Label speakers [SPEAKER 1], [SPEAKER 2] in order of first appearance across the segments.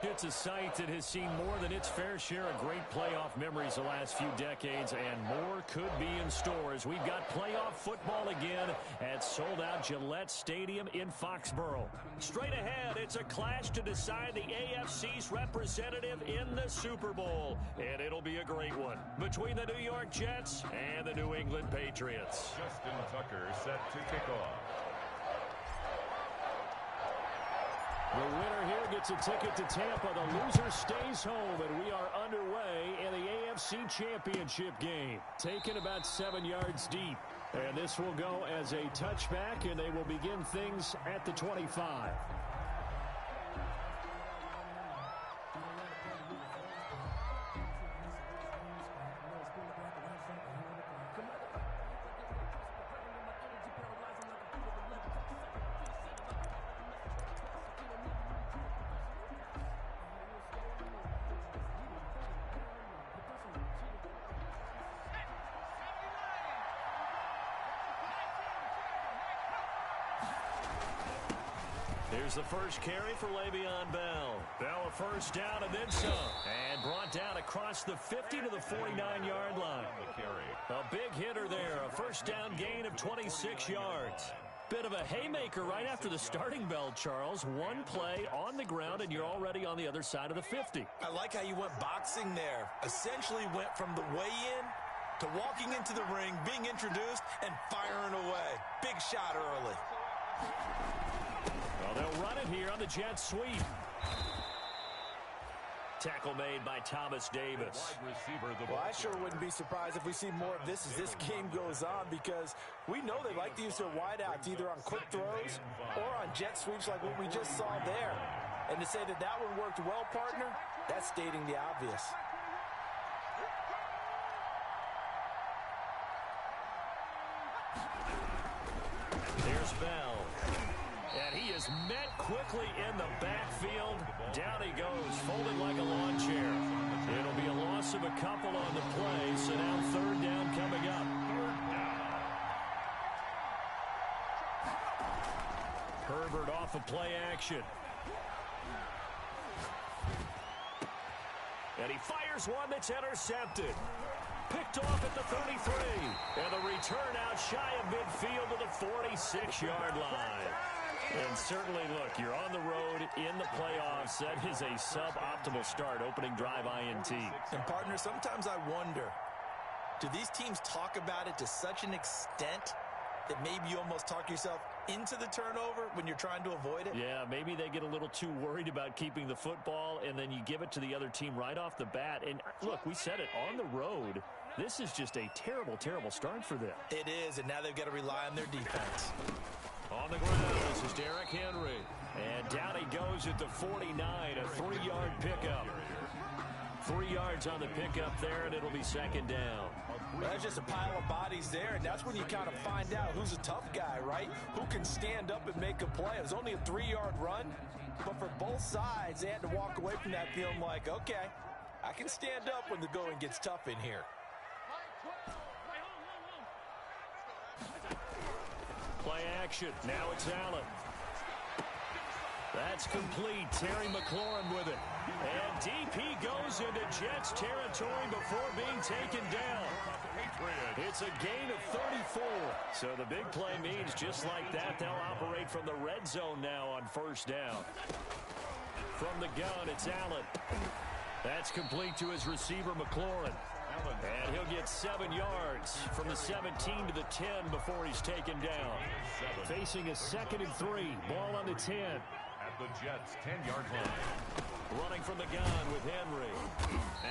[SPEAKER 1] It's a site that has seen more than its fair share of great playoff memories the last few decades, and more could be in store as we've got playoff football again at sold-out Gillette Stadium in Foxborough. Straight ahead, it's a clash to decide the AFC's representative in the Super Bowl, and it'll be a great one between the New York Jets and the New England Patriots.
[SPEAKER 2] Justin Tucker set to kick off.
[SPEAKER 1] The winner here gets a ticket to Tampa. The loser stays home, and we are underway in the AFC Championship game. Taken about 7 yards deep. And this will go as a touchback, and they will begin things at the 25. Here's the first carry for Le'Veon Bell. Bell a first down and then some. And brought down across the 50 to the 49-yard line. A big hitter there. A first down gain of 26 yards. Bit of a haymaker right after the starting bell, Charles. One play on the ground, and you're already on the other side of the 50.
[SPEAKER 3] I like how you went boxing there. Essentially went from the weigh-in to walking into the ring, being introduced, and firing away. Big shot early.
[SPEAKER 1] Well, they'll run it here on the jet sweep. Tackle made by Thomas Davis.
[SPEAKER 3] Well, I sure wouldn't be surprised if we see more of this as this game goes on, because we know they like to use their wideouts either on quick throws or on jet sweeps like what we just saw there. And to say that that one worked well, partner, that's stating the obvious.
[SPEAKER 1] There's Bell. And he is met quickly in the backfield. Down he goes, folded like a lawn chair. It'll be a loss of a couple on the play, so now third down coming up. Herbert off of play action. And he fires one that's intercepted. Picked off at the 33. And the return out shy of midfield to the 46-yard line. And certainly, look, you're on the road in the playoffs. That is a suboptimal start, opening drive INT.
[SPEAKER 3] And, partner, sometimes I wonder, do these teams talk about it to such an extent that maybe you almost talk yourself into the turnover when you're trying to avoid it?
[SPEAKER 1] Yeah, maybe they get a little too worried about keeping the football, and then you give it to the other team right off the bat. And, look, we said it, on the road, this is just a terrible, terrible start for them.
[SPEAKER 3] It is, and now they've got to rely on their defense.
[SPEAKER 1] On the ground, this is Derrick Henry. And down he goes at the 49, a 3-yard pickup. 3 yards on the pickup there, and it'll be second down.
[SPEAKER 3] Well, that's just a pile of bodies there, and that's when you kind of find out who's a tough guy, right? Who can stand up and make a play. It was only a 3-yard run, but for both sides, they had to walk away from that feeling like, okay, I can stand up when the going gets tough in here.
[SPEAKER 1] Play action. Now it's Allen. That's complete. Terry McLaurin with it. And deep he goes into Jets territory before being taken down. It's a gain of 34. So the big play means just like that, they'll operate from the red zone now on first down. From the gun, it's Allen. That's complete to his receiver, McLaurin. And he'll get 7 yards from the 17 to the 10 before he's taken down. Facing a 2nd and 3. Ball on the 10.
[SPEAKER 2] At the Jets' 10-yard line.
[SPEAKER 1] Running from the gun with Henry.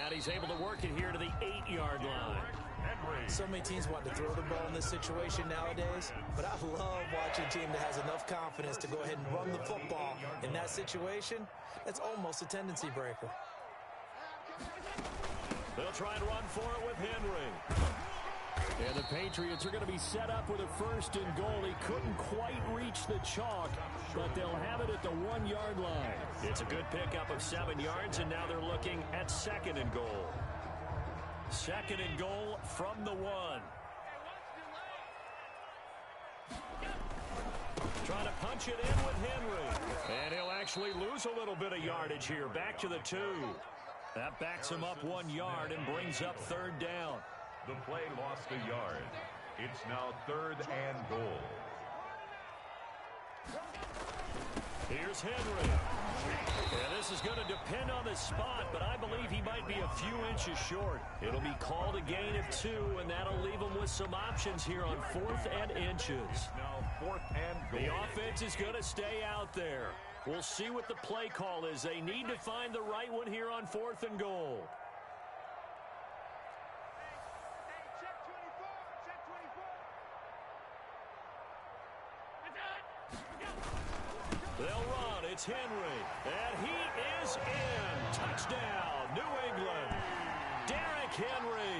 [SPEAKER 1] And he's able to work it here to the 8-yard line.
[SPEAKER 2] Henry.
[SPEAKER 3] So many teams want to throw the ball in this situation nowadays, but I love watching a team that has enough confidence to go ahead and run the football. In that situation, that's almost a tendency breaker.
[SPEAKER 1] They'll try and run for it with Henry. And the Patriots are going to be set up with a 1st and goal. He couldn't quite reach the chalk, but they'll have it at the 1-yard line. It's a good pickup of 7 yards, and now they're looking at 2nd and goal. 2nd and goal from the 1. Trying to punch it in with Henry. And he'll actually actually lose a little bit of yardage here. Back to the 2. That backs him up 1 yard and brings up 3rd down.
[SPEAKER 2] The play lost a yard. It's now 3rd and goal.
[SPEAKER 1] Here's Henry. And this is going to depend on the spot, but I believe he might be a few inches short. It'll be called a gain of 2, and that'll leave him with some options here on 4th and inches.
[SPEAKER 2] Now 4th and goal.
[SPEAKER 1] The offense is going to stay out there. We'll see what the play call is. They need to find the right one here on 4th and goal. They'll run. It's Henry. And he is in. Touchdown, New England. Derrick Henry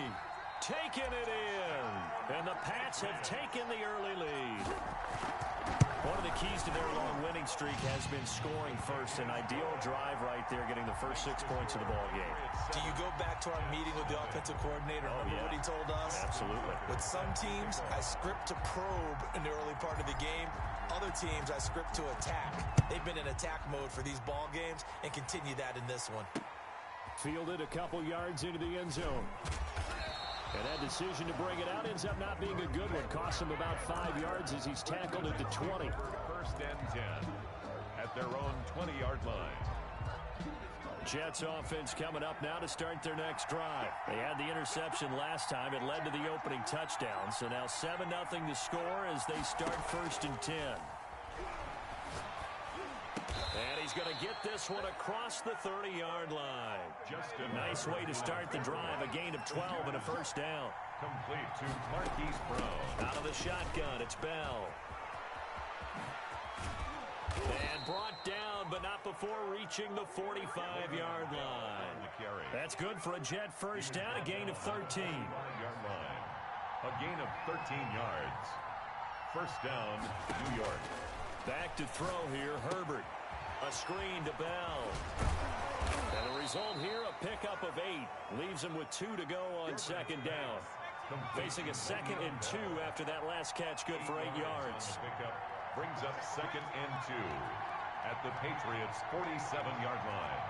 [SPEAKER 1] taking it in. And the Pats have taken the early lead. One of the keys to their long winning streak has been scoring first. An ideal drive right there, getting the first 6 points of the ball game.
[SPEAKER 3] Do you go back to our meeting with the offensive coordinator? Remember what he told us?
[SPEAKER 1] Absolutely.
[SPEAKER 3] With some teams, I script to probe in the early part of the game. Other teams, I script to attack. They've been in attack mode for these ball games and continue that in this one.
[SPEAKER 1] Fielded a couple yards into the end zone. And that decision to bring it out ends up not being a good one. Costs him about 5 yards as he's tackled at the 20.
[SPEAKER 2] 1st and 10 at their own 20-yard line.
[SPEAKER 1] Jets offense coming up now to start their next drive. They had the interception last time. It led to the opening touchdown. So now 7-0 to score as they start 1st and 10. And he's going to get this one across the 30-yard line.
[SPEAKER 2] Just a
[SPEAKER 1] nice way to start the drive. A gain of 12 and a 1st down.
[SPEAKER 2] Complete to Marquise Brown.
[SPEAKER 1] Out of the shotgun, it's Bell. And brought down, but not before reaching the 45-yard line. That's good for a Jet 1st down, a gain of 13.
[SPEAKER 2] Yard line. A gain of 13 yards. 1st down, New York.
[SPEAKER 1] Back to throw here, Herbert. A screen to Bell. And the result here, a pickup of 8. Leaves him with 2 to go on 2nd down. Facing a 2nd and 2 after that last catch, good for 8 yards.
[SPEAKER 2] Pickup brings up 2nd and 2 at the Patriots' 47-yard line.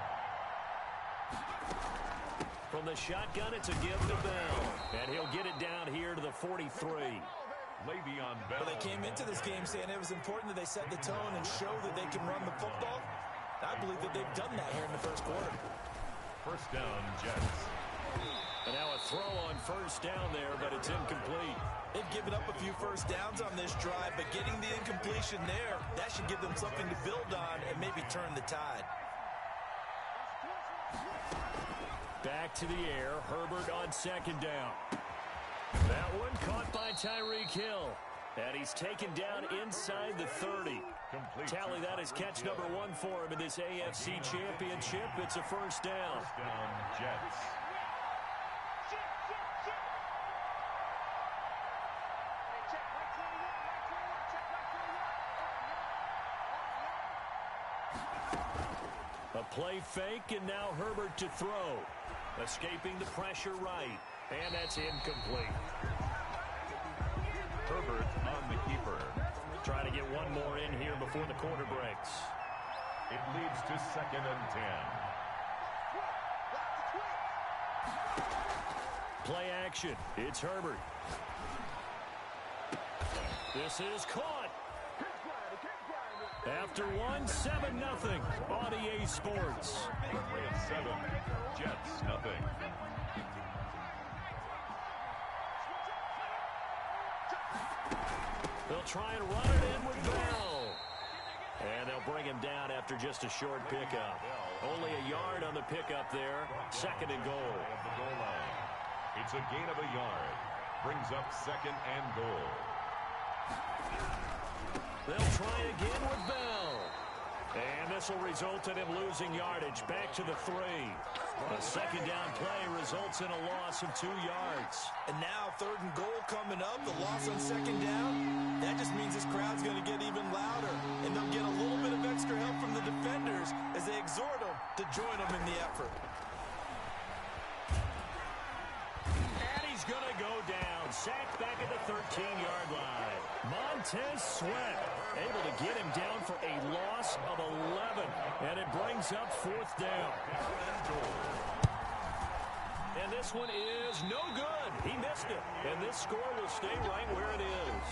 [SPEAKER 1] From the shotgun, it's a give to Bell. And he'll get it down here to the 43.
[SPEAKER 2] Le'Veon Bell.
[SPEAKER 3] Well, they came into this game saying it was important that they set the tone and show that they can run the football. I believe that they've done that here in the 1st quarter.
[SPEAKER 2] 1st down, Jets.
[SPEAKER 1] And now a throw on 1st down there, but it's incomplete.
[SPEAKER 3] They've given up a few 1st downs on this drive, but getting the incompletion there, that should give them something to build on and maybe turn the tide.
[SPEAKER 1] Back to the air, Herbert on 2nd down. That one caught by Tyreek Hill. And he's taken down inside the 30. Tally that is catch number 1 for him in this AFC Championship. It's a 1st down.
[SPEAKER 2] 1st down, Jets.
[SPEAKER 1] A play fake, and now Herbert to throw. Escaping the pressure right. And that's incomplete.
[SPEAKER 2] Herbert on the keeper.
[SPEAKER 1] Trying to get one more in here before the quarter breaks.
[SPEAKER 2] It leads to 2nd and 10.
[SPEAKER 1] Play action. It's Herbert. This is caught. After 7-0 on EA Sports.
[SPEAKER 2] 7, Jets nothing.
[SPEAKER 1] They'll try and run it in with Bell. And they'll bring him down after just a short pickup. Only a yard on the pickup there. 2nd and goal.
[SPEAKER 2] Of the goal line. It's a gain of a yard. Brings up 2nd and goal.
[SPEAKER 1] They'll try again with Bell. And this will result in him losing yardage. Back to the 3. A 2nd down play results in a loss of 2 yards.
[SPEAKER 3] And now 3rd and goal coming up. The loss on 2nd down. That just means this crowd's going to get even louder. And they'll get a little bit of extra help from the defenders as they exhort them to join them in the effort.
[SPEAKER 1] And he's going to go down. Sacked back at the 13-yard line. Montez Sweat able to get him down for a loss of 11. brings up fourth down. And this one is no good. He missed it. And this score will stay right where it is.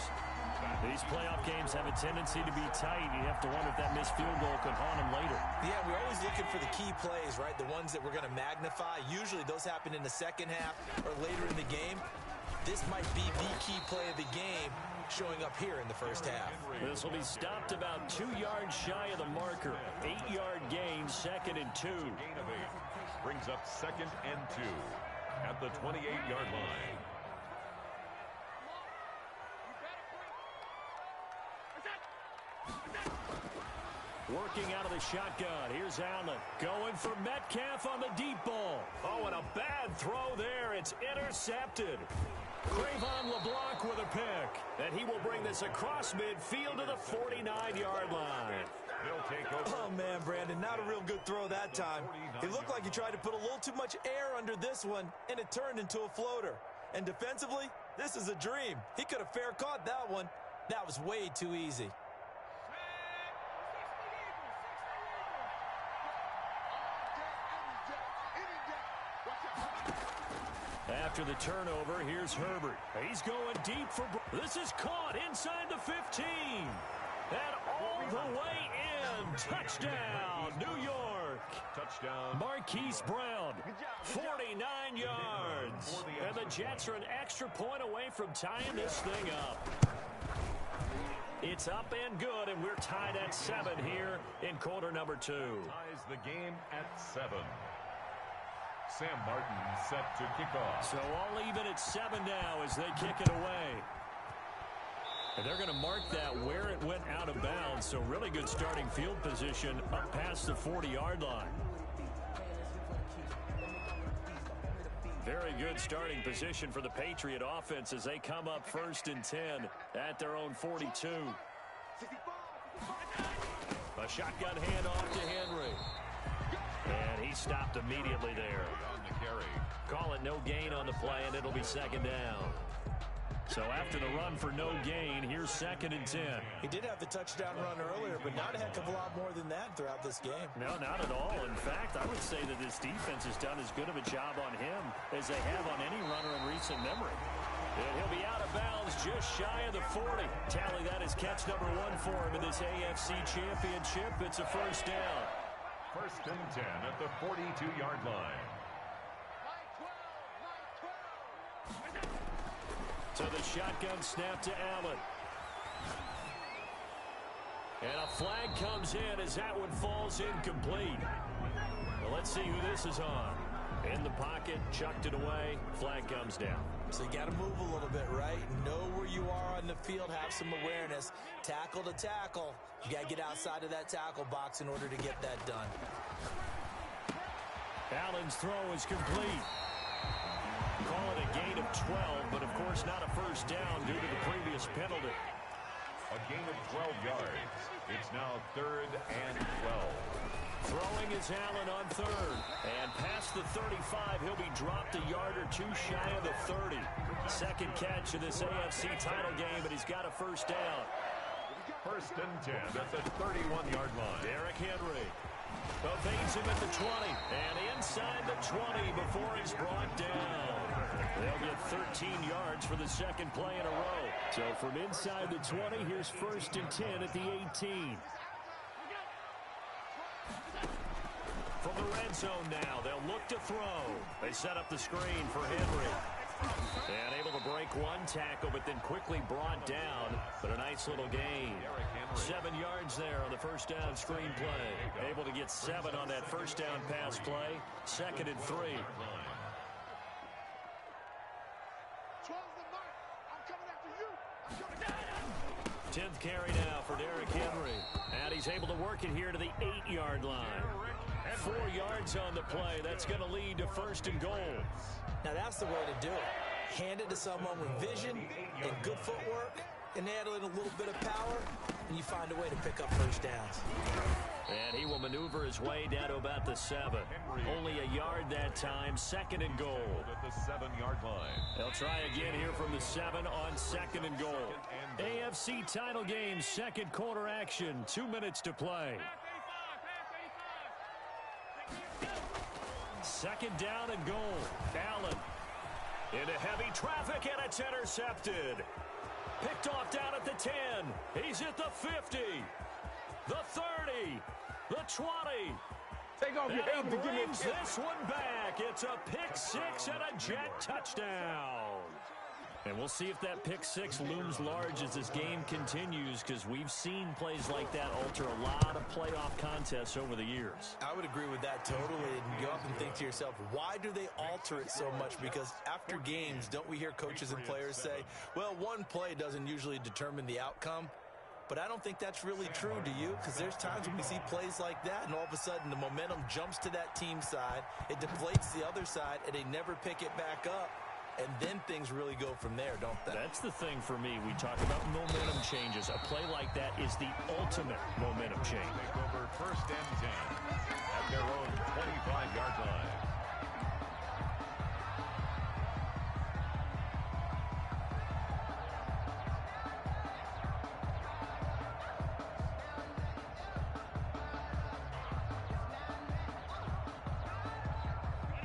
[SPEAKER 1] These playoff games have a tendency to be tight. You have to wonder if that missed field goal could haunt them later.
[SPEAKER 3] Yeah, we're always looking for the key plays, right? The ones that we're going to magnify. Usually those happen in the second half or later in the game. This might be the key play of the game showing up here in the first half.
[SPEAKER 1] This will be stopped about 2 yards shy of the marker. 8-yard gain, 2nd and 2.
[SPEAKER 2] Gain of 8 brings up 2nd and 2 at the 28-yard line.
[SPEAKER 1] Working out of the shotgun. Here's Allen. Going for Metcalf on the deep ball. Oh, and a bad throw there. It's intercepted. Cravon LeBlanc with a pick. And he will bring this across midfield to the 49-yard line.
[SPEAKER 2] They'll take over.
[SPEAKER 3] Oh, man, Brandon, not a real good throw that time. It looked like he tried to put a little too much air under this one, and it turned into a floater. And defensively, this is a dream. He could have fair caught that one. That was way too easy.
[SPEAKER 1] After the turnover, here's Herbert. He's going deep for... This is caught inside the 15. And all the way in. Touchdown, New York.
[SPEAKER 2] Touchdown.
[SPEAKER 1] Marquise Brown, 49 yards. And the Jets are an extra point away from tying this thing up. It's up and good, and we're tied at 7 here in quarter number 2.
[SPEAKER 2] Ties the game at 7. Sam Martin set to kick off.
[SPEAKER 1] So all even at 7 now as they kick it away. And they're going to mark that where it went out of bounds. So really good starting field position up past the 40-yard line. Very good starting position for the Patriot offense as they come up 1st and 10 at their own 42. A shotgun handoff to Henry. And he stopped immediately there.
[SPEAKER 2] On the carry.
[SPEAKER 1] Call it no gain on the play, and it'll be 2nd down. So after the run for no gain, here's 2nd and 10.
[SPEAKER 3] He did have the touchdown run earlier, but not a heck of a lot more than that throughout this game.
[SPEAKER 1] No, not at all. In fact, I would say that this defense has done as good of a job on him as they have on any runner in recent memory. And he'll be out of bounds just shy of the 40. Tally that as catch number 1 for him in this AFC Championship. It's a 1st down.
[SPEAKER 2] 1st and 10 at the 42-yard line.
[SPEAKER 1] So the shotgun snap to Allen. And a flag comes in as that one falls incomplete. Well, let's see who this is on. In the pocket, chucked it away, flag comes down.
[SPEAKER 3] So you got to move a little bit, right? Know where you are on the field, have some awareness. Tackle to tackle. You got to get outside of that tackle box in order to get that done.
[SPEAKER 1] Allen's throw is complete. Call it a gain of 12, but of course not a 1st down due to the previous penalty.
[SPEAKER 2] A gain of 12 yards. It's now 3rd and 12.
[SPEAKER 1] Throwing is Allen on 3rd. And past the 35, he'll be dropped a yard or 2 shy of the 30. 2nd catch of this AFC title game, but he's got a 1st down.
[SPEAKER 2] 1st and 10 at the 31-yard line.
[SPEAKER 1] Derrick Henry evades him at the 20. And inside the 20 before he's brought down. They'll get 13 yards for the 2nd play in a row. So from inside the 20, here's 1st and 10 at the 18. From the red zone now, they'll look to throw. They set up the screen for Henry. And able to break 1 tackle, but then quickly brought down. But a nice little gain. 7 yards there on the 1st down screen play. Able to get 7 on that 1st down pass play. 2nd and 3. 10th carry now for Derrick Henry. And he's able to work it here to the 8-yard line. 4 yards on the play. That's going to lead to 1st and goal.
[SPEAKER 3] Now that's the way to do it. Hand it to someone with vision and good footwork, and add in a little bit of power, and you find a way to pick up 1st downs.
[SPEAKER 1] And he will maneuver his way down to about the 7. Only a yard that time. 2nd and goal.
[SPEAKER 2] At the 7-yard line.
[SPEAKER 1] They'll try again here from the 7 on 2nd and goal. AFC title game, 2nd quarter action. 2 minutes to play. Second down and goal. Allen into heavy traffic, and it's intercepted. Picked off down at the 10. He's at the 50. The 30. The 20.
[SPEAKER 4] Take off your helmet and give me a
[SPEAKER 1] brings this one back. It's a pick six and a Jet touchdown. And we'll see if that pick six looms large as this game continues, because we've seen plays like that alter a lot of playoff contests over the years.
[SPEAKER 3] I would agree with that totally. And you often think to yourself, why do they alter it so much? Because after games, don't we hear coaches and players say, well, one play doesn't usually determine the outcome? But I don't think that's really true, do you? Because there's times when we see plays like that, and all of a sudden the momentum jumps to that team side, it deflates the other side, and they never pick it back up. And then things really go from there, don't they?
[SPEAKER 1] That's the thing for me. We talk about momentum changes. A play like that is the ultimate momentum change.
[SPEAKER 2] Take over first and 10 at their own 25-yard line.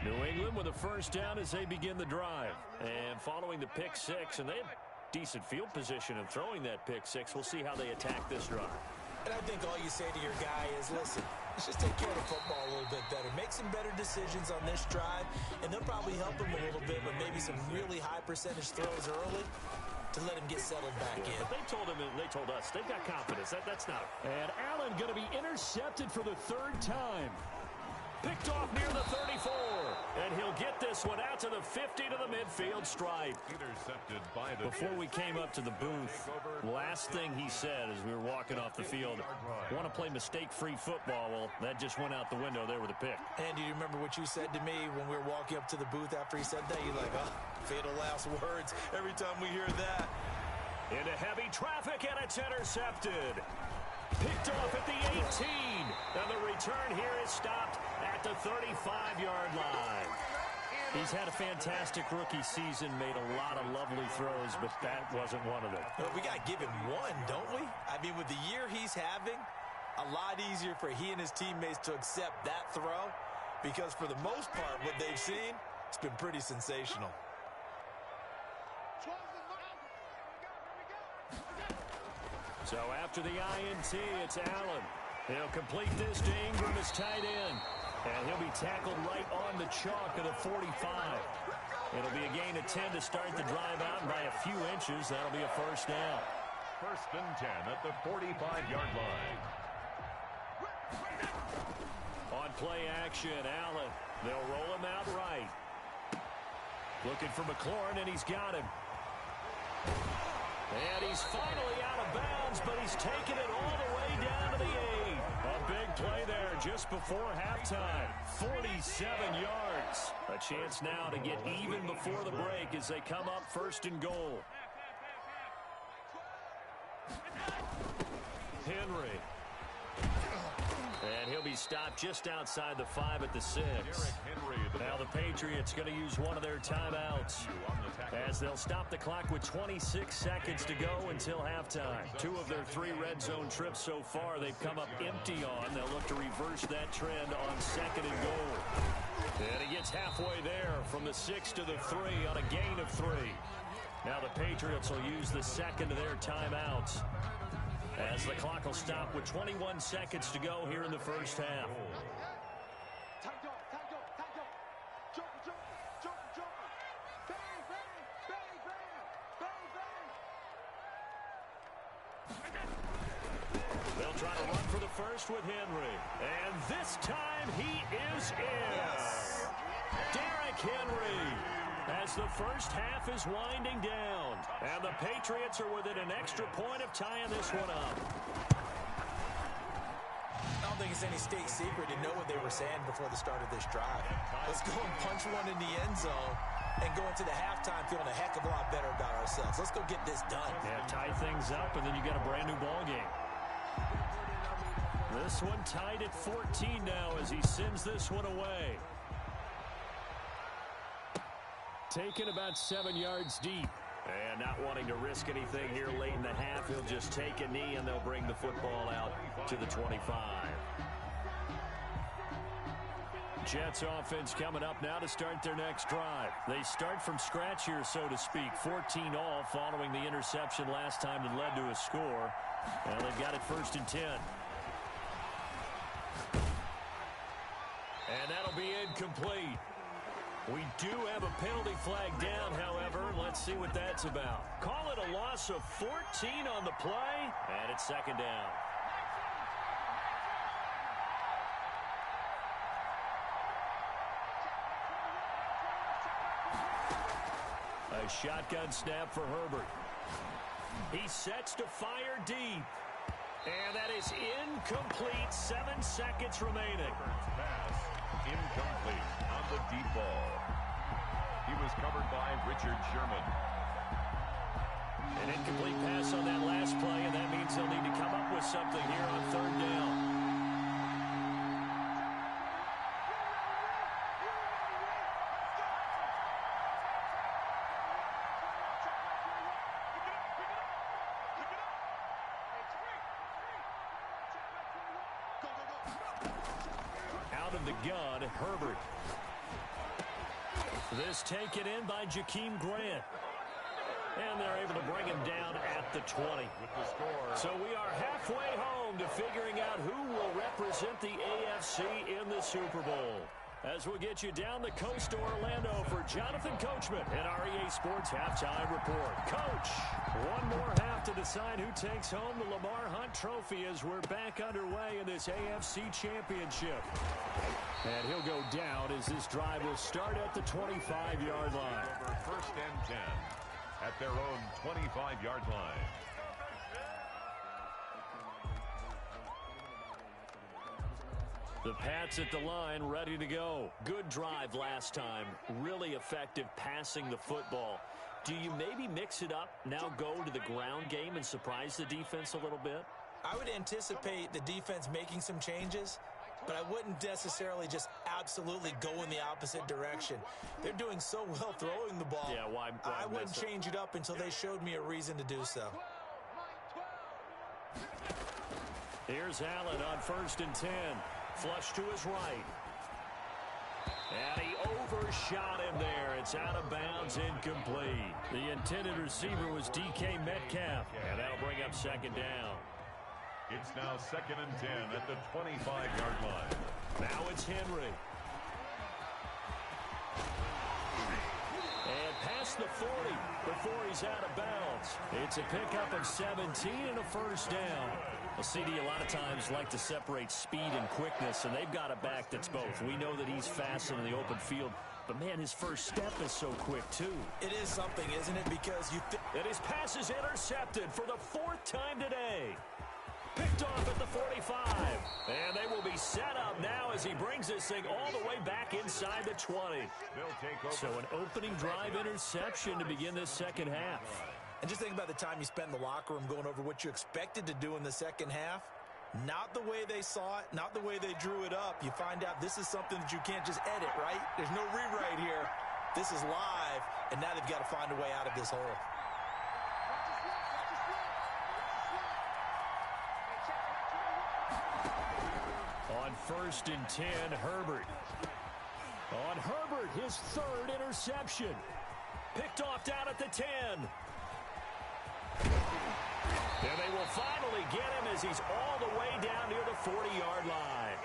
[SPEAKER 1] New England with a first down as they begin the drive. And following the pick six, and they have decent field position in throwing that pick six. We'll see how they attack this drive.
[SPEAKER 3] And I think all you say to your guy is, listen, let's just take care of the football a little bit better. Make some better decisions on this drive, and they'll probably help him a little bit, but maybe some really high percentage throws early to let him get settled back in.
[SPEAKER 1] But they told him, and they told us, they've got confidence. That's not. And Allen going to be intercepted for the third time. Picked off near the 34. And he'll get this one out to the 50 to the midfield stripe.
[SPEAKER 2] Intercepted by the
[SPEAKER 1] Before we came up to the booth, last thing he said as we were walking off the field, want to play mistake-free football. Well, that just went out the window there with a pick.
[SPEAKER 3] And do you remember what you said to me when we were walking up to the booth after he said that? You're like, oh, fatal last words every time we hear that.
[SPEAKER 1] Into heavy traffic, and it's intercepted. Picked off at the 18. And the return here is stopped at the 35-yard line. He's had a fantastic rookie season, made a lot of lovely throws, but that wasn't one of them.
[SPEAKER 3] Well, we got to give him one, don't we? I mean, with the year he's having, a lot easier for he and his teammates to accept that throw, because for the most part, what they've seen, it's been pretty sensational.
[SPEAKER 1] So after the INT, it's Allen. He'll complete this to Ingram as tight end. And he'll be tackled right on the chalk of the 45. It'll be a gain of 10 to start the drive out, and by a few inches, that'll be a first down.
[SPEAKER 2] First and 10 at the 45-yard line.
[SPEAKER 1] On play action, Allen. They'll roll him out right. Looking for McLaurin, and he's got him. And he's finally out of bounds, but he's taken it all the way down to the 8. A big play there just before halftime. 47 yards. A chance now to get even before the break as they come up first and goal. Henry. And he'll be stopped just outside the 5 at the 6. Now the Patriots going to use one of their timeouts as they'll stop the clock with 26 seconds to go until halftime. 2 of their 3 red zone trips so far they've come up empty on. They'll look to reverse that trend on second and goal. And he gets halfway there from the 6 to the 3 on a gain of 3. Now the Patriots will use the second of their timeouts, as the clock will stop with 21 seconds to go here in the first half. They'll try to run for the first with Henry. And this time he is in. Derrick Henry, as the first half is winding down. And the Patriots are within an extra point of tying this one up.
[SPEAKER 3] I don't think it's any state secret to know what they were saying before the start of this drive. Let's go and punch one in the end zone and go into the halftime feeling a heck of a lot better about ourselves. Let's go get this done.
[SPEAKER 1] Yeah, tie things up, and then you got a brand new ball game. This one tied at 14 now as he sends this one away. Taken about 7 yards deep. And not wanting to risk anything here late in the half, he'll just take a knee and they'll bring the football out to the 25. Jets offense coming up now to start their next drive. They start from scratch here, so to speak. 14 all following the interception last time that led to a score. Well, they've got it 1st and 10. And that'll be incomplete. We do have a penalty flag down, however. Let's see what that's about. Call it a loss of 14 on the play, and it's 2nd down. A shotgun snap for Herbert. He sets to fire deep. And that is incomplete. 7 seconds remaining.
[SPEAKER 2] Pass incomplete on the deep ball. He was covered by Richard Sherman.
[SPEAKER 1] An incomplete pass on that last play, and that means they'll need to come up with something here on 3rd down. Out of the gun, Herbert. This taken in by Jakeem Grant. And they're able to bring him down at the 20.
[SPEAKER 2] With the score.
[SPEAKER 1] So we are halfway home to figuring out who will represent the AFC in the Super Bowl. As we'll get you down the coast to Orlando for Jonathan Coachman and our EA Sports Halftime Report. Coach, one more half to decide who takes home the Lamar Hunt Trophy as we're back underway in this AFC Championship. And he'll go down as this drive will start at the 25-yard line.
[SPEAKER 2] Over 1st and 10 at their own 25-yard line.
[SPEAKER 1] The Pats at the line, ready to go. Good drive last time. Really effective passing the football. Do you maybe mix it up, now go to the ground game and surprise the defense a little bit?
[SPEAKER 3] I would anticipate the defense making some changes, but I wouldn't necessarily just absolutely go in the opposite direction. They're doing so well throwing the ball.
[SPEAKER 1] Yeah, why
[SPEAKER 3] I wouldn't change it up until they showed me a reason to do so.
[SPEAKER 1] Here's Allen on 1st and 10. Flush to his right. And he overshot him there. It's out of bounds, incomplete. The intended receiver was DK Metcalf. And that'll bring up 2nd down.
[SPEAKER 2] It's now 2nd and 10 at the 25-yard line.
[SPEAKER 1] Now it's Henry. And past the 40 before he's out of bounds. It's a pickup of 17 and a 1st down. Well, CD a lot of times like to separate speed and quickness, and they've got a back that's both. We know that he's fast in the open field, but, man, his first step is so quick, too.
[SPEAKER 3] It is something, isn't it? Because
[SPEAKER 1] and his pass is intercepted for the 4th time today. Picked off at the 45. And they will be set up now as he brings this thing all the way back inside the 20.
[SPEAKER 2] They'll take over.
[SPEAKER 1] So an opening drive interception to begin this 2nd half.
[SPEAKER 3] And just think about the time you spent in the locker room going over what you expected to do in the 2nd half. Not the way they saw it, not the way they drew it up. You find out this is something that you can't just edit, right? There's no rewrite here. This is live, and now they've got to find a way out of this hole.
[SPEAKER 1] On 1st and 10, Herbert. On Herbert, his 3rd interception. Picked off down at the 10. And they will finally get him as he's all the way down near the 40-yard line.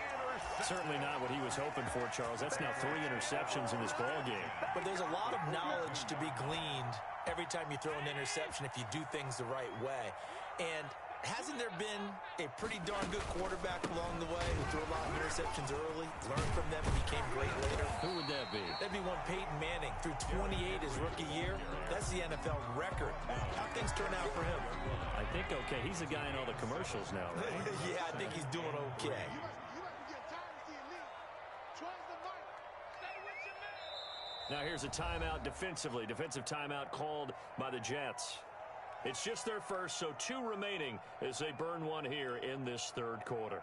[SPEAKER 1] Certainly not what he was hoping for, Charles. That's now 3 interceptions in this ball game.
[SPEAKER 3] But there's a lot of knowledge to be gleaned every time you throw an interception if you do things the right way. And hasn't there been a pretty darn good quarterback along the way who threw a lot of interceptions early, learned from them, and became great later?
[SPEAKER 1] Who would that be?
[SPEAKER 3] That'd be one Peyton Manning. Threw 28 his rookie year. That's the NFL record. How'd things turn out for him?
[SPEAKER 1] I think okay. He's the guy in all the commercials now, right?
[SPEAKER 3] Yeah, I think he's doing okay.
[SPEAKER 1] Now here's a timeout defensively. Defensive timeout called by the Jets. It's just their first, so 2 remaining as they burn one here in this 3rd quarter.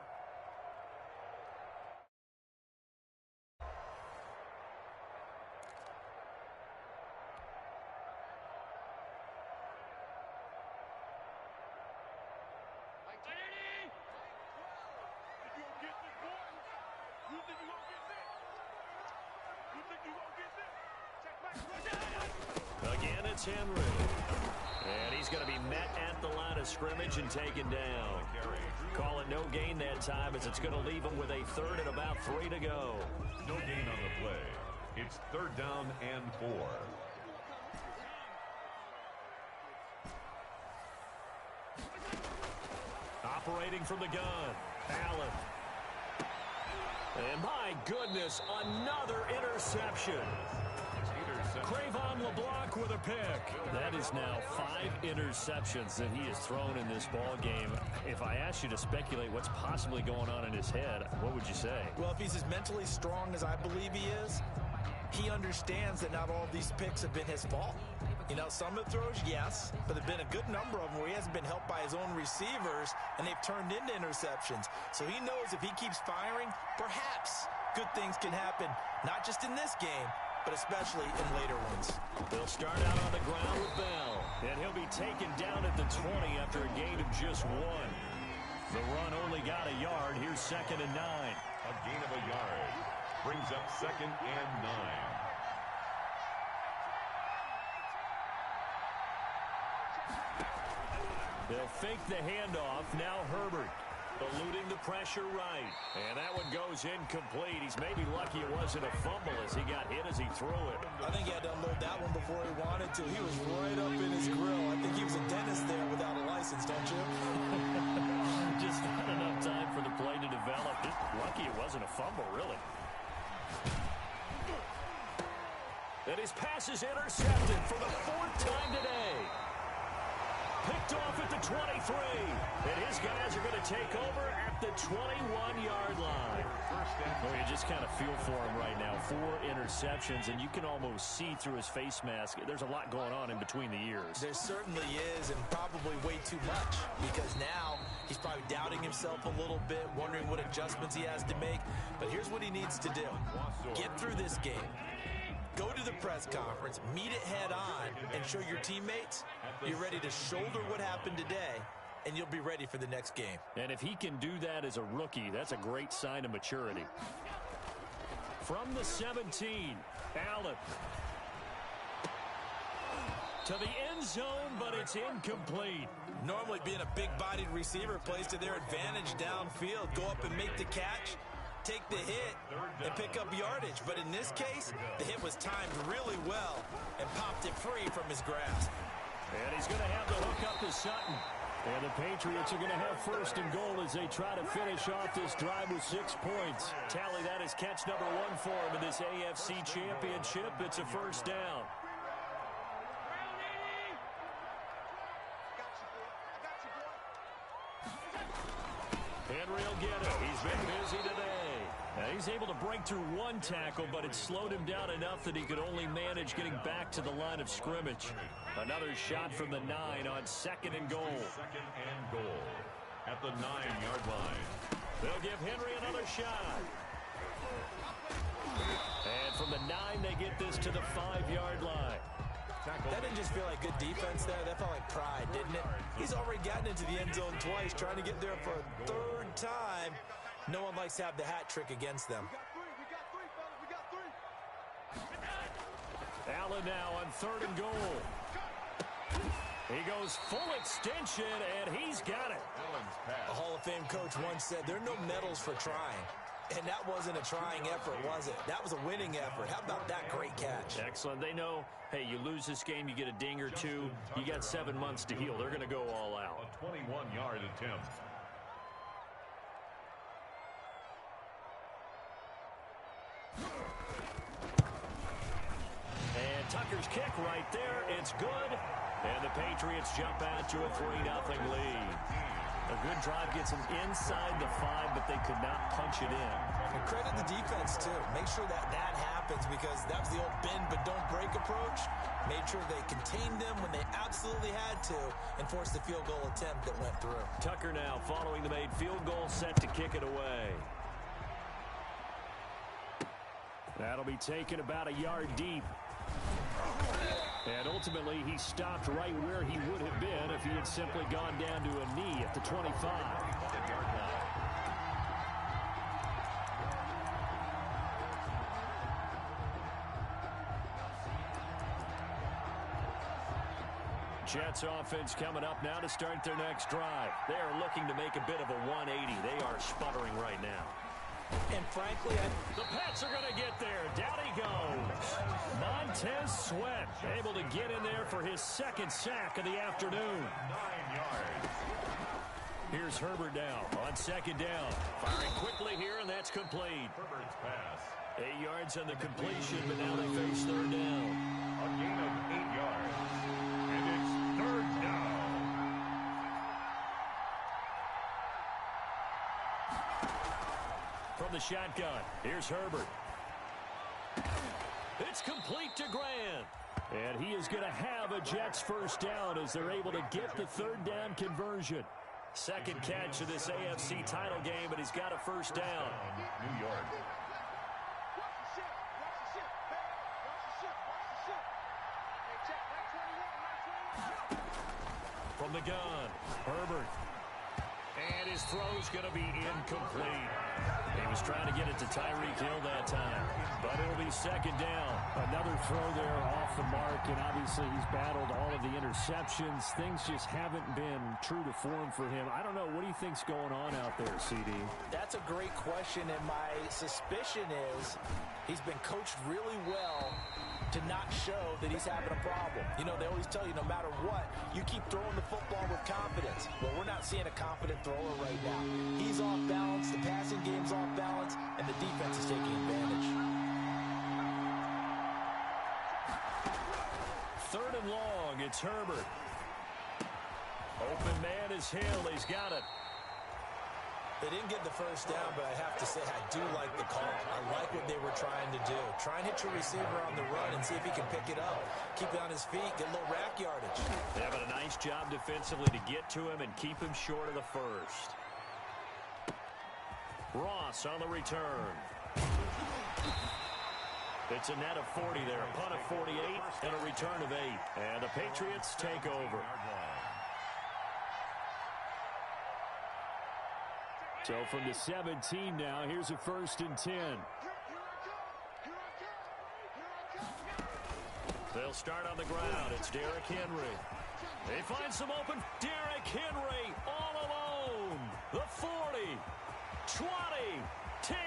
[SPEAKER 1] Again, it's Henry. And he's going to be met at the line of scrimmage and taken down. Call it no gain that time as it's going to leave him with a third and about 3 to go.
[SPEAKER 2] No gain on the play. It's 3rd down and 4.
[SPEAKER 1] Operating from the gun, Allen. And my goodness, another interception. Cravon LeBlanc with a pick. That is now 5 interceptions that he has thrown in this ball game. If I asked you to speculate what's possibly going on in his head, what would you say?
[SPEAKER 3] Well, if he's as mentally strong as I believe he is, he understands that not all of these picks have been his fault. You know, some of the throws, yes, but there have been a good number of them where he hasn't been helped by his own receivers, and they've turned into interceptions. So he knows if he keeps firing, perhaps good things can happen, not just in this game, but especially in later ones.
[SPEAKER 1] They'll start out on the ground with Bell, and he'll be taken down at the 20 after a gain of just 1. The run only got a yard. Here's 2nd and 9.
[SPEAKER 2] A gain of a yard brings up 2nd and 9.
[SPEAKER 1] They'll fake the handoff. Now Herbert eluding the pressure right. And that one goes incomplete. He's maybe lucky it wasn't a fumble as he got hit as he threw it.
[SPEAKER 3] I think he had to unload that one before he wanted to. He was right up in his grill. I think he was a dentist there without a license, don't you?
[SPEAKER 1] Just not enough time for the play to develop. Just lucky it wasn't a fumble, really. And his pass is intercepted for the 4th time today. Picked off at the 23. And his guys are going to take over at the 21-yard line. Well, you just kind of feel for him right now. 4 interceptions, and you can almost see through his face mask. There's a lot going on in between the ears.
[SPEAKER 3] There certainly is, and probably way too much, because now he's probably doubting himself a little bit, wondering what adjustments he has to make. But here's what he needs to do. Get through this game. Go to the press conference, meet it head on, and show your teammates you're ready to shoulder what happened today, and you'll be ready for the next game.
[SPEAKER 1] And if he can do that as a rookie, that's a great sign of maturity. From the 17, Allen. To the end zone, but it's incomplete.
[SPEAKER 3] Normally being a big-bodied receiver plays to their advantage downfield. Go up and make the catch, take the hit, and pick up yardage. But in this case, the hit was timed really well and popped it free from his grasp.
[SPEAKER 1] And he's going to have the hook up to Sutton. And the Patriots are going to have 1st and goal as they try to finish off this drive with 6 points. Tally that as catch number 1 for him in this AFC Championship. It's a 1st down. Henry will get it. He's been busy today. Now he's able to break through 1 tackle, but it slowed him down enough that he could only manage getting back to the line of scrimmage. Another shot from the 9 on 2nd and goal.
[SPEAKER 2] 2nd and goal at the 9-yard line.
[SPEAKER 1] They'll give Henry another shot. And from the 9, they get this to the 5-yard line.
[SPEAKER 3] That didn't just feel like good defense there. That felt like pride, didn't it? He's already gotten into the end zone twice, trying to get there for a 3rd time. No one likes to have the hat trick against them.
[SPEAKER 4] We got three.
[SPEAKER 1] Allen now on 3rd and goal. He goes full extension, and he's got it.
[SPEAKER 3] A Hall of Fame coach once said, there are no medals for trying. And that wasn't a trying effort, was it? That was a winning effort. How about that great catch?
[SPEAKER 1] Excellent. They know, hey, you lose this game, you get a ding or 2. You got 7 months to heal. They're going to go all out.
[SPEAKER 2] A 21-yard attempt.
[SPEAKER 1] And Tucker's kick right there. It's good. And the Patriots jump out to a 3-0 lead. A good drive gets them inside the 5, but they could not punch it in.
[SPEAKER 3] And credit the defense, too. Make sure that happens, because that was the old bend but don't break approach. Made sure they contained them when they absolutely had to and forced the field goal attempt that went through.
[SPEAKER 1] Tucker now following the made field goal, set to kick it away. That'll be taken about a yard deep. And ultimately, he stopped right where he would have been if he had simply gone down to a knee at the 25. Jets offense coming up now to start their next drive. They are looking to make a bit of a 180. They are sputtering right now.
[SPEAKER 3] And frankly,
[SPEAKER 1] the Pats are going to get there. Down he goes. Montez Sweat able to get in there for his second sack of the afternoon.
[SPEAKER 2] 9 yards.
[SPEAKER 1] Here's Herbert now on second down. Firing quickly here, and that's complete.
[SPEAKER 2] Herbert's pass.
[SPEAKER 1] 8 yards on the completion, but now they face third down.
[SPEAKER 2] A gain of 8 yards. And it's third down.
[SPEAKER 1] From the shotgun, here's Herbert. It's complete to Grant. And he is going to have a Jets first down as they're able to get the third down conversion. Second catch of this AFC title game, but he's got a first down.
[SPEAKER 2] New York.
[SPEAKER 1] From the gun, Herbert. And his throw's going to be incomplete. He was trying to get it to Tyreek Hill that time, but it'll be second down.
[SPEAKER 5] Another throw there off the mark, and obviously he's battled all of the interceptions. Things just haven't been true to form for him. I don't know. What do you think's going on out there, CD?
[SPEAKER 3] that's a great question, and my suspicion is he's been coached really well to not show that he's having a problem. You know, they always tell you no matter what, you keep throwing the football with confidence. Well, we're not seeing a confident thrower right now. He's off balance, the passing game's off balance, and the defense is taking advantage.
[SPEAKER 1] Third and long, it's Herbert. Open man is Hill, he's got it.
[SPEAKER 3] They didn't get the first down, but I have to say I do like the call. I like what they were trying to do. Try and hit your receiver on the run and see if he can pick it up. Keep it on his feet, get a little rack yardage.
[SPEAKER 1] They're having a nice job defensively to get to him and keep him short of the first. Ross on the return. It's a net of 40 there, a punt of 48 and a return of 8. And the Patriots take over.
[SPEAKER 5] So from the 17 now, here's a 1st and 10.
[SPEAKER 1] They'll start on the ground. It's Derrick Henry. They find some open. Derrick Henry all alone. The 40, 20, 10,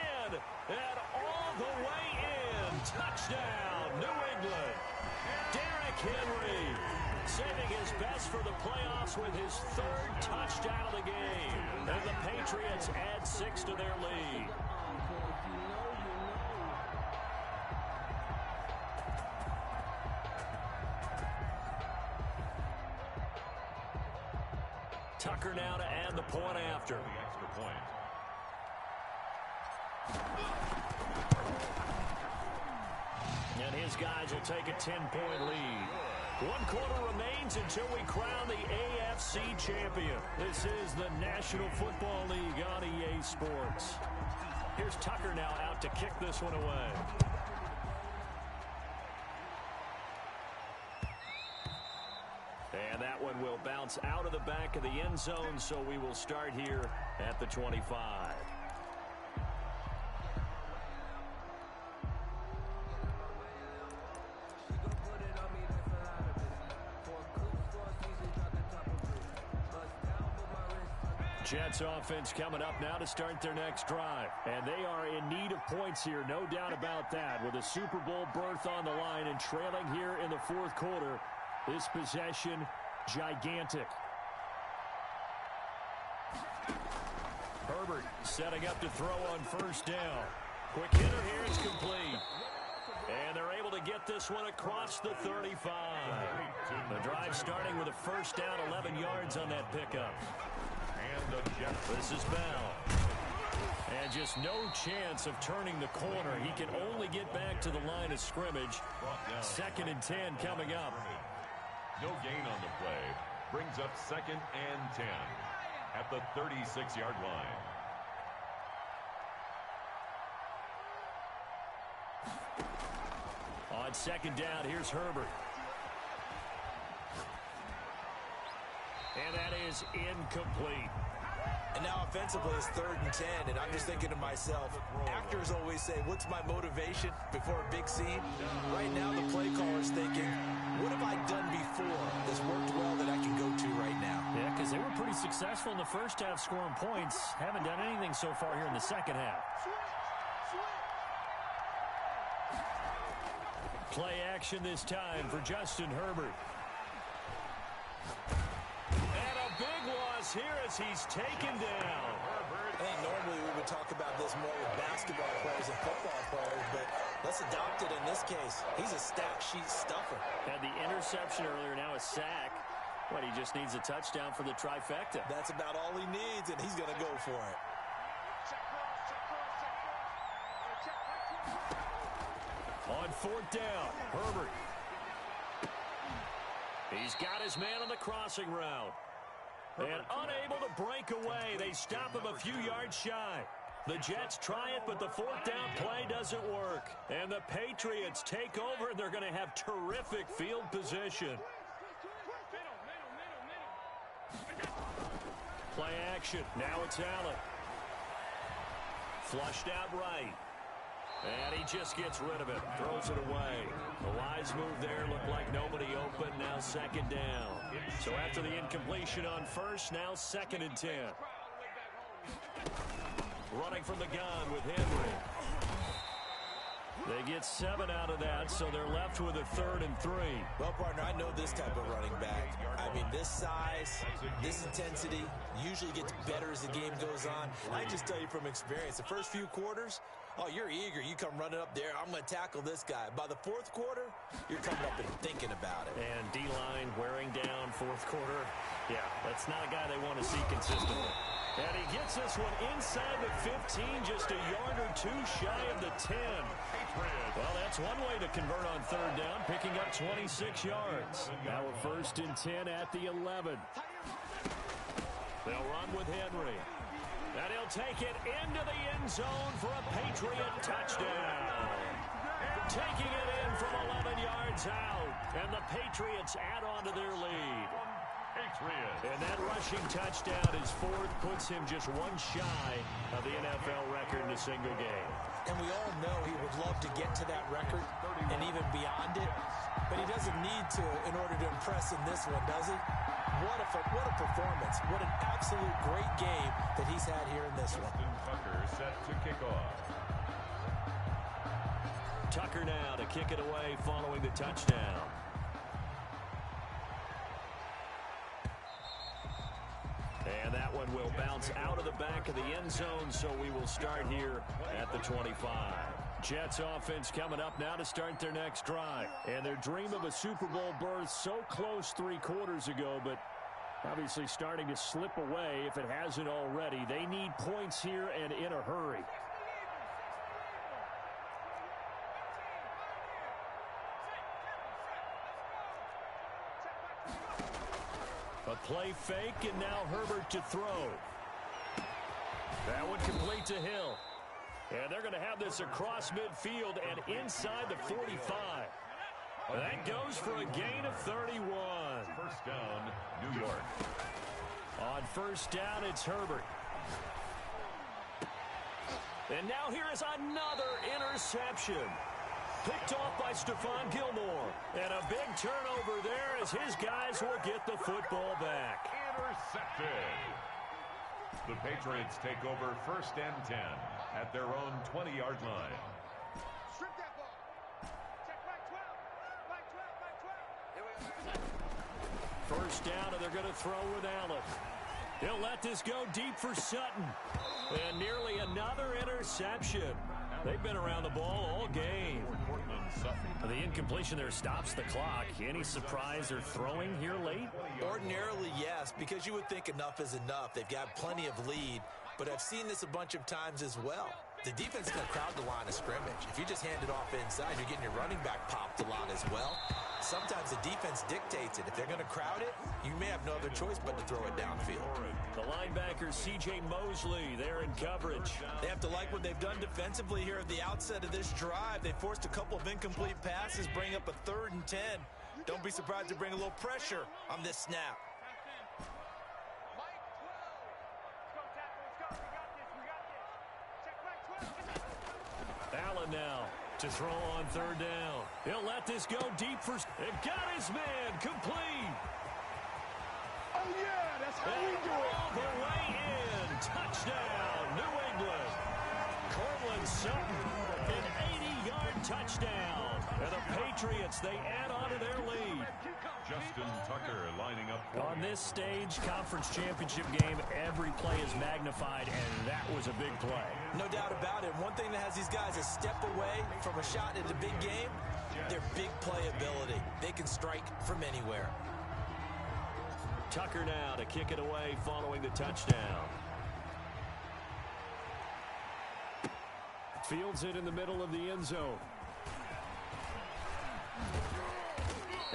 [SPEAKER 1] and all the way in. Touchdown, New England. Derrick Henry saving his best for the playoffs with his 3rd touchdown of the game. And the Patriots add 6 to their lead. Tucker now to add the point after.
[SPEAKER 2] The extra point.
[SPEAKER 1] And his guys will take a 10-point lead. 1 quarter remains until we crown the AFC champion. This is the National Football League on EA Sports. Here's Tucker now out to kick this one away. And that one will bounce out of the back of the end zone, so we will start here at the 25. Jets offense coming up now to start their next drive. And they are in need of points here, no doubt about that. With a Super Bowl berth on the line and trailing here in the 4th quarter, this possession gigantic. Herbert setting up to throw on 1st down. Quick hitter here, it's complete. And they're able to get this one across the 35. The drive starting with a 1st down, 11 yards on that pickup. This is Bell. And just no chance of turning the corner. He can only get back to the line of scrimmage. 2nd and 10 coming up.
[SPEAKER 2] No gain on the play. Brings up 2nd and 10 at the 36-yard line.
[SPEAKER 1] On 2nd down, here's Herbert. And that is incomplete.
[SPEAKER 3] And now offensively it's 3rd and 10, and I'm just thinking to myself, actors always say, what's my motivation before a big scene? Right now the play caller's thinking, what have I done before that's worked well that I can go to right now?
[SPEAKER 5] Yeah, because they were pretty successful in the first half scoring points. Haven't done anything so far here in the second half. Play action this time for Justin Herbert. And a big loss here as he's taken down.
[SPEAKER 3] I think normally we would talk about this more with basketball players and football players, but let's adopt it in this case. He's a stat sheet stuffer.
[SPEAKER 5] Had the interception earlier, now a sack. But he just needs a touchdown for the trifecta.
[SPEAKER 3] That's about all he needs, and he's going to go for it.
[SPEAKER 1] On 4th down, Herbert. He's got his man on the crossing route. And unable to break away, they stop him a few yards shy. The Jets try it, but the 4th down play doesn't work. And the Patriots take over, and they're going to have terrific field position. Play action. Now it's Allen. Flushed out right. And he just gets rid of it. Throws it away. A wise move there. Looked like nobody open. Now 2nd down. So after the incompletion on 1st, now 2nd and 10. Running from the gun with Henry. They get 7 out of that, so they're left with a 3rd and 3.
[SPEAKER 3] Well, partner, I know this type of running back. I mean, this size, this intensity usually gets better as the game goes on. I just tell you from experience, the first few quarters, oh, you're eager. You come running up there. I'm going to tackle this guy. By the 4th quarter, you're coming up and thinking about it.
[SPEAKER 5] And D-line wearing down 4th quarter. Yeah, that's not a guy they want to see consistently.
[SPEAKER 1] And he gets this one inside the 15, just a yard or 2 shy of the 10. Well, that's one way to convert on 3rd down, picking up 26 yards.
[SPEAKER 5] Now a 1st and 10 at the 11.
[SPEAKER 1] They'll run with Henry. And he'll take it into the end zone for a Patriot touchdown. And taking it in from 11 yards out. And the Patriots add on to their lead. And that rushing touchdown, his 4th, puts him just 1 shy of the NFL record in a single game.
[SPEAKER 3] And we all know he would love to get to that record and even beyond it. But he doesn't need to in order to impress in this one, does he? What a performance. What an absolute great game that he's had here in this one.
[SPEAKER 2] Tucker set to kick off.
[SPEAKER 1] Tucker now to kick it away following the touchdown. And that one will bounce out of the back of the end zone, so we will start here at the 25. Jets offense coming up now to start their next drive. And their dream of a Super Bowl berth so close 3 quarters ago, but obviously starting to slip away if it hasn't already. They need points here and in a hurry. A play fake, and now Herbert to throw. That one complete to Hill. And they're going to have this across midfield and inside the 45. That goes for a gain of 31.
[SPEAKER 2] 1st down, New York.
[SPEAKER 1] On 1st down, it's Herbert. And now here is another interception. Picked off by Stephon Gilmore. And a big turnover there as his guys will get the football back.
[SPEAKER 2] Intercepted. The Patriots take over 1st and 10 at their own 20-yard line.
[SPEAKER 4] Strip that ball. Check right 12. Right 12.
[SPEAKER 1] 1st down, and they're going to throw with Allen. He'll let this go deep for Sutton. And nearly another interception. They've been around the ball all game. The incompletion there stops the clock. Any surprise they're throwing here late?
[SPEAKER 3] Ordinarily, yes, because you would think enough is enough. They've got plenty of lead, but I've seen this a bunch of times as well. The defense is going to crowd the line of scrimmage. If you just hand it off inside, you're getting your running back popped a lot as well. Sometimes the defense dictates it. If they're going to crowd it, you may have no other choice but to throw it downfield.
[SPEAKER 1] The linebacker, C.J. Mosley, there in coverage.
[SPEAKER 3] They have to like what they've done defensively here at the outset of this drive. They forced a couple of incomplete passes, bring up a 3rd and 10. Don't be surprised to bring a little pressure on this snap.
[SPEAKER 1] shotgun now to throw on third down. He'll let this go deep for... It got his man complete.
[SPEAKER 4] Oh, yeah, that's how we do it.
[SPEAKER 1] All the way in. Touchdown, New England. Courtland Sutton, an 80-yard touchdown. And the Patriots, they add on to their lead.
[SPEAKER 2] Justin Tucker lining up.
[SPEAKER 5] On this stage, conference championship game, every play is magnified, and that was a big play.
[SPEAKER 3] No doubt about it. One thing that has these guys a step away from a shot in the big game, their big play ability. They can strike from anywhere.
[SPEAKER 1] Tucker now to kick it away following the touchdown.
[SPEAKER 5] Fields it in the middle of the end zone.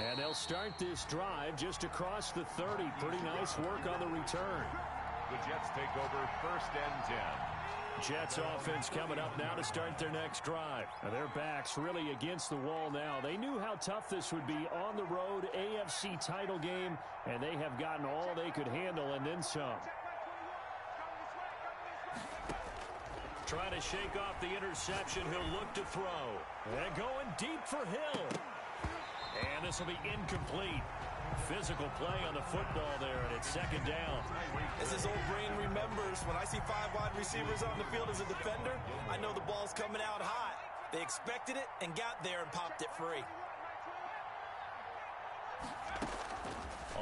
[SPEAKER 5] And they'll start this drive just across the 30. Pretty nice work on the return.
[SPEAKER 2] The Jets take over 1st and 10.
[SPEAKER 5] Jets offense coming up now to start their next drive. Now their backs really against the wall now. They knew how tough this would be on the road, AFC title game, and they have gotten all they could handle and then some.
[SPEAKER 1] Trying to shake off the interception. He'll look to throw. And going deep for Hill. And this will be incomplete. Physical play on the football there, and it's 2nd down.
[SPEAKER 3] As his old brain remembers, when I see 5 wide receivers on the field as a defender, I know the ball's coming out hot. They expected it and got there and popped it free.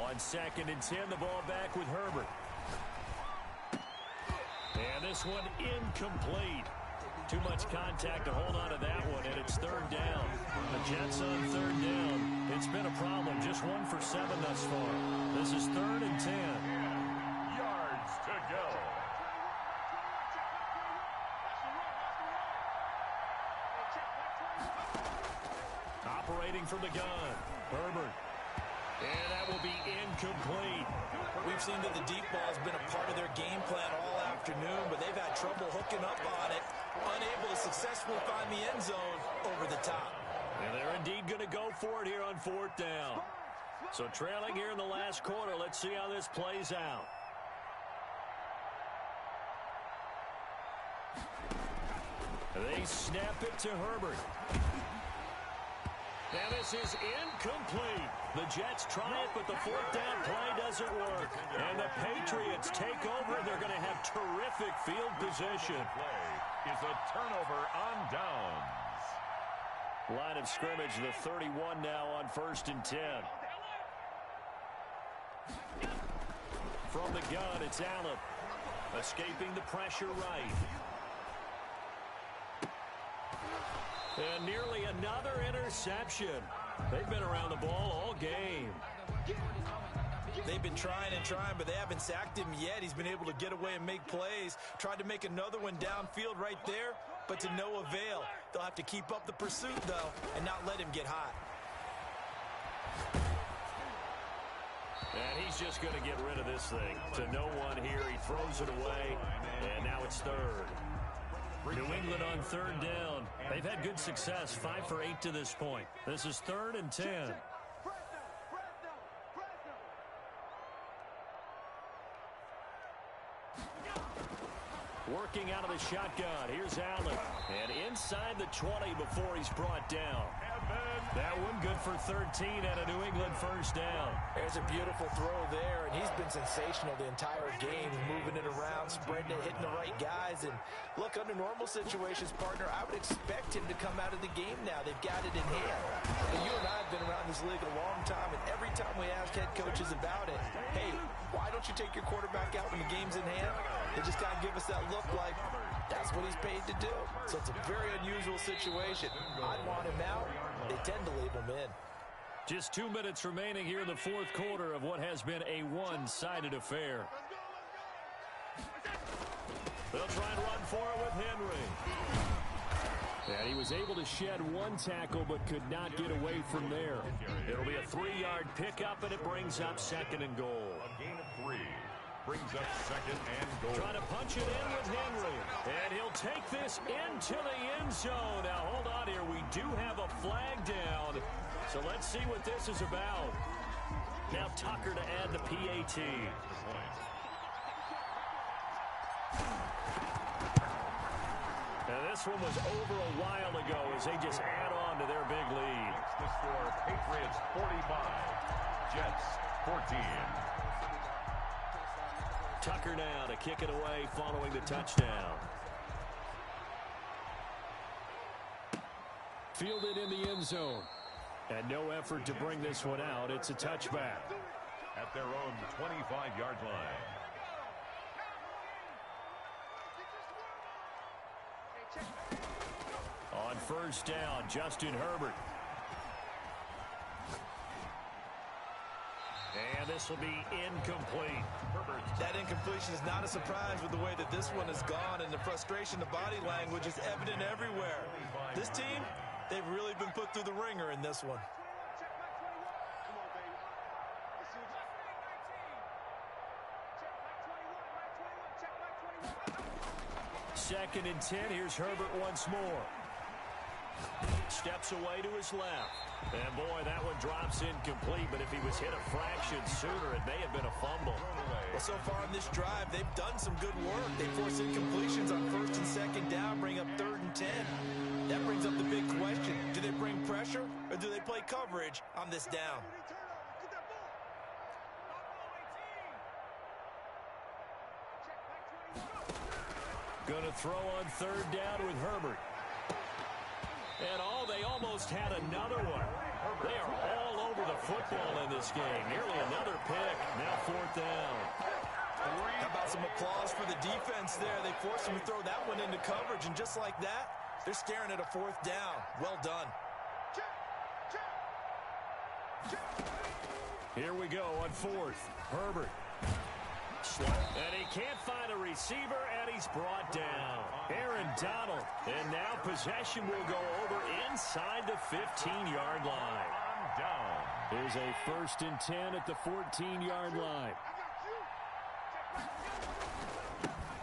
[SPEAKER 1] On 2nd and 10, the ball back with Herbert. And this one incomplete. Too much contact to hold on to that one, and it's 3rd down. The Jets on 3rd down. It's been a problem. Just 1 for 7 thus far. This is 3rd and 10.
[SPEAKER 2] Yards to go.
[SPEAKER 1] Operating from the gun. Herbert. And that will be incomplete.
[SPEAKER 3] We've seen that the deep ball has been a part of their game plan all afternoon, but they've had trouble hooking up on it, unable to successfully find the end zone over the top.
[SPEAKER 1] And they're indeed going to go for it here on 4th down. So trailing here in the last quarter, let's see how this plays out. They snap it to Herbert. Now this is incomplete. The Jets try it, but the 4th down play doesn't work. And the Patriots take over. They're going to have terrific field position.
[SPEAKER 2] Play is a turnover on downs.
[SPEAKER 1] Line of scrimmage, the 31 now on 1st and 10. From the gun, it's Allen. Escaping the pressure right. And nearly another interception. They've been around the ball all game.
[SPEAKER 3] They've been trying and trying, but they haven't sacked him yet. He's been able to get away and make plays. Tried to make another one downfield right there, but to no avail. They'll have to keep up the pursuit, though, and not let him get hot.
[SPEAKER 1] And he's just going to get rid of this thing. To no one here. He throws it away, and now it's 3rd. New England on 3rd down. They've had good success, 5 for 8 to this point. This is 3rd and 10. Working out of the shotgun. Here's Allen. And inside the 20 before he's brought down. That one good for 13 and a New England 1st down.
[SPEAKER 3] There's a beautiful throw there, and he's been sensational the entire game, moving it around, spreading it, hitting the right guys. And look, under normal situations, partner, I would expect him to come out of the game now. They've got it in hand. And you and I have been around this league a long time, and every time we ask head coaches about it, hey, why don't you take your quarterback out when the game's in hand? They just kind of give us that look like that's what he's paid to do. So it's a very unusual situation. I'd want him out. They tend to leave him in.
[SPEAKER 1] Just 2 minutes remaining here in the 4th quarter of what has been a one-sided affair. They'll try and run for it with Henry.
[SPEAKER 5] And he was able to shed 1 tackle but could not get away from there.
[SPEAKER 1] It'll be a 3-yard pickup, and it brings up 2nd and goal.
[SPEAKER 2] A gain of 3 brings up 2nd and goal.
[SPEAKER 1] Trying to punch it in with Henry. And he'll take this into the end zone. Now, hold on here. We do have a flag down. So let's see what this is about. Now Tucker to add the PAT. Now, this one was over a while
[SPEAKER 5] as they just add on to their big lead.
[SPEAKER 2] It's the score, Patriots 45, Jets 14.
[SPEAKER 5] Tucker now to kick it away following the touchdown. Fielded in the end zone. And no effort to bring this one out. It's a touchback.
[SPEAKER 2] At their own 25-yard line.
[SPEAKER 5] On first down, Justin Herbert. And this will be incomplete.
[SPEAKER 3] That incompletion is not a surprise with the way that this one has gone, and the frustration, the body language is evident everywhere. This team, they've really been put through the ringer in this one.
[SPEAKER 5] Second and 10. Here's Herbert once more. Steps away to his left. And, boy, that one drops incomplete. But if he was hit a fraction sooner, it may have been a fumble.
[SPEAKER 3] Well, so far in this drive, they've done some good work. They force incompletions on first and second down, bring up third and 10. That brings up the big question. Do they bring pressure or do they play coverage on this down?
[SPEAKER 5] Going to throw on third down with Herbert. And they almost had another one. They are all over the football in this game. Nearly another pick. Now fourth down.
[SPEAKER 3] How about some applause for the defense there? They forced him to throw that one into coverage, and just like that, they're staring at a fourth down. Well done.
[SPEAKER 5] Here we go on fourth. Herbert. And he can't find a receiver, and he's brought down. Aaron Donald. And now possession will go over inside the 15-yard line.
[SPEAKER 2] Down.
[SPEAKER 5] Here's a first and 10 at the 14-yard line.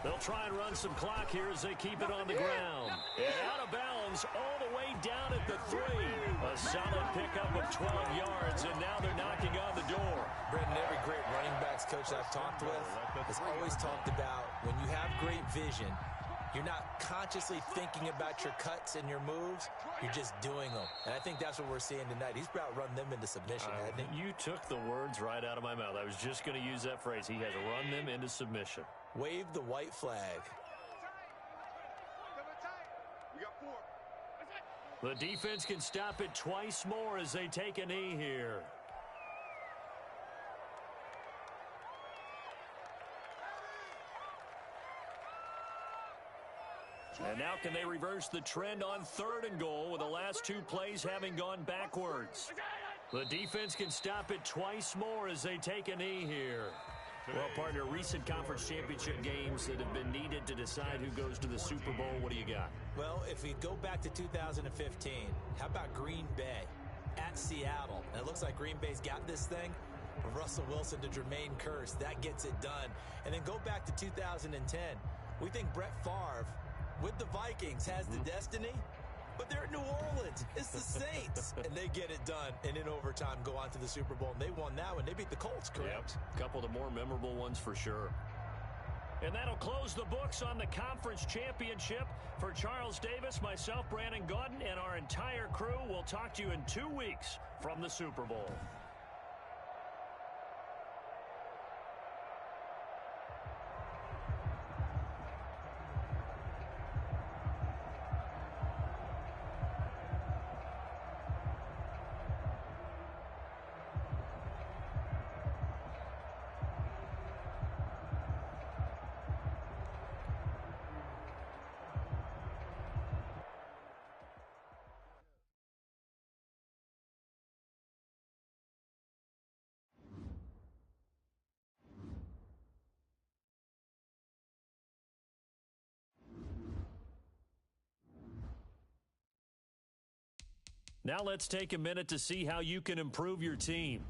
[SPEAKER 5] They'll try and run some clock here as they keep it on the ground. And out of bounds all the way down at the 3. A solid pickup of 12 yards, and now they're knocking on the door.
[SPEAKER 3] Brendan, every great running backs coach I've talked with has always talked about when you have great vision, you're not consciously thinking about your cuts and your moves. You're just doing them. And I think that's what we're seeing tonight. He's about run them into submission, hasn't he?
[SPEAKER 5] You took the words right out of my mouth. I was just going to use that phrase. He has run them into submission.
[SPEAKER 3] Wave the white flag.
[SPEAKER 5] The defense can stop it twice more as they take a knee here. And now can they reverse the trend on third and goal with the last two plays having gone backwards? The defense can stop it twice more as they take a knee here. Well, partner, recent conference championship games that have been needed to decide who goes to the Super Bowl. What do you got?
[SPEAKER 3] Well, if we go back to 2015, how about Green Bay at Seattle? And it looks like Green Bay's got this thing. From Russell Wilson to Jermaine Kearse, that gets it done. And then go back to 2010. We think Brett Favre with the Vikings has the destiny, but they're in New Orleans. It's the Saints. And they get it done. And in overtime, go on to the Super Bowl. And they won that one. They beat the Colts, correct?
[SPEAKER 5] Yep. A couple of the more memorable ones for sure. And that'll close the books on the conference championship. For Charles Davis, myself, Brandon Gaudin, and our entire crew, we'll talk to you in 2 weeks from the Super Bowl. Now let's take a minute to see how you can improve your team.